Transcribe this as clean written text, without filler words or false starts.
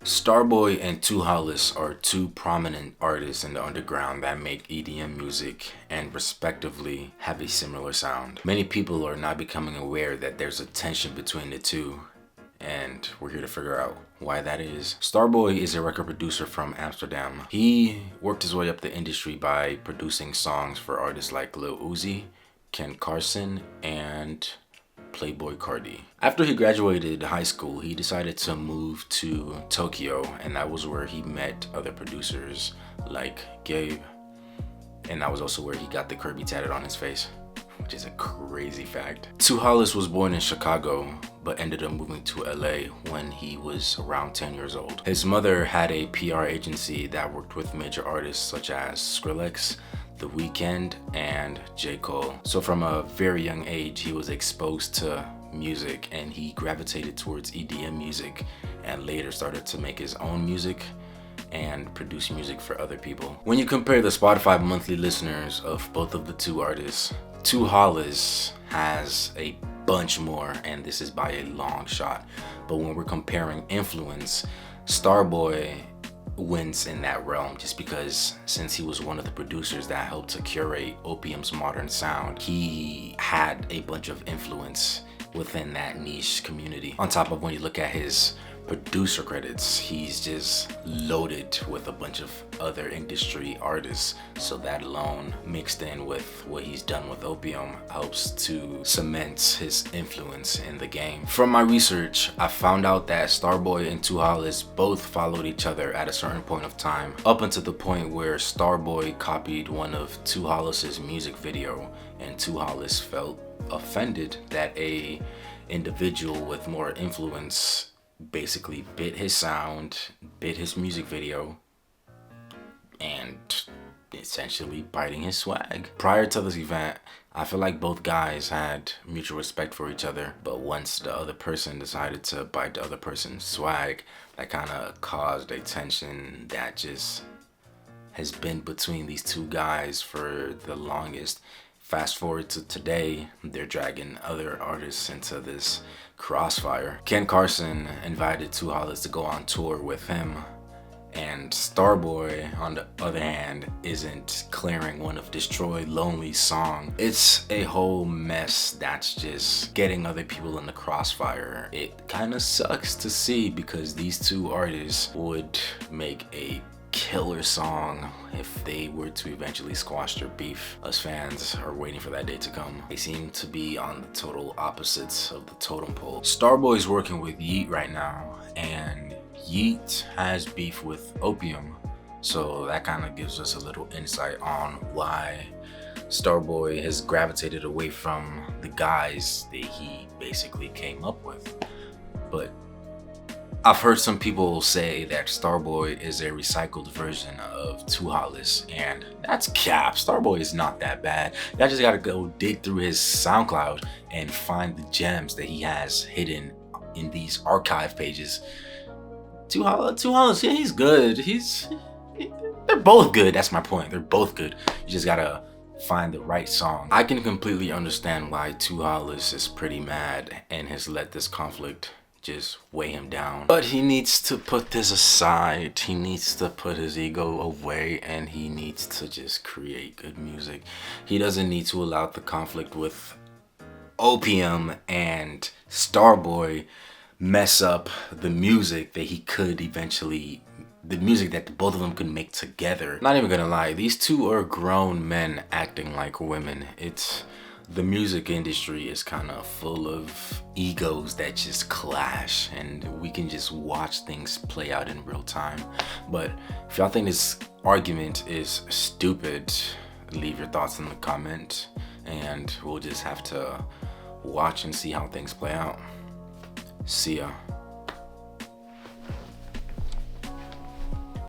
Starboy and 2hollis are two prominent artists in the underground that make EDM music and respectively have a similar sound. Many people are now becoming aware that there's a tension between the two, and we're here to figure out why that is. Starboy is a record producer from Amsterdam. He worked his way up the industry by producing songs for artists like Lil Uzi, Ken Carson, and Playboy Cardi. After he graduated high school, he decided to move to Tokyo, and that was where he met other producers like Gabe, and that was also where he got the Kirby tatted on his face, which is a crazy fact. 2hollis was born in Chicago, but ended up moving to LA when he was around 10 years old. His mother had a PR agency that worked with major artists such as Skrillex, The Weeknd, and J. Cole. So from a very young age, he was exposed to music and he gravitated towards EDM music and later started to make his own music and produce music for other people. When you compare the Spotify monthly listeners of both of the two artists, 2hollis has a bunch more, and this is by a long shot. But when we're comparing influence, Starboy wins in that realm just because since he was one of the producers that helped to curate Opium's modern sound, he had a bunch of influence within that niche community. On top of when you look at his producer credits, he's just loaded with a bunch of other industry artists, so that alone mixed in with what he's done with Opium helps to cement his influence in the game. From my research, I found out that Starboy and 2hollis both followed each other at a certain point of time, up until the point where Starboy copied one of 2hollis's music video, and 2hollis felt offended that a individual with more influence basically bit his sound, bit his music video, and essentially biting his swag. Prior to this event, I feel like both guys had mutual respect for each other, but once the other person decided to bite the other person's swag, that kind of caused a tension that just has been between these two guys for the longest. Fast forward to today, they're dragging other artists into this crossfire. Ken Carson invited 2hollis to go on tour with him, and Starboy, on the other hand, isn't clearing one of Destroy Lonely's song. It's a whole mess that's just getting other people in the crossfire. It kind of sucks to see because these two artists would make a killer song if they were to eventually squash their beef. Us fans are waiting for that day to come. They seem to be on the total opposites of the totem pole. Starboy's working with Yeet right now, and Yeet has beef with Opium, so that kind of gives us a little insight on why Starboy has gravitated away from the guys that he basically came up with. But I've heard some people say that Starboy is a recycled version of 2hollis, and that's cap. Starboy is not that bad. Y'all just gotta go dig through his SoundCloud and find the gems that he has hidden in these archive pages. 2hollis, yeah, he's good. They're both good. That's my point. They're both good. You just gotta find the right song. I can completely understand why 2hollis is pretty mad and has let this conflict just weigh him down, but he needs to put this aside. He needs to put his ego away, and he needs to just create good music. He doesn't need to allow the conflict with Opium and Starboy mess up the music that he could eventually, the music that both of them could make together. Not even gonna lie, these two are grown men acting like women. The music industry is kind of full of egos that just clash, and we can just watch things play out in real time. But if y'all think this argument is stupid, leave your thoughts in the comment, and we'll just have to watch and see how things play out. See ya.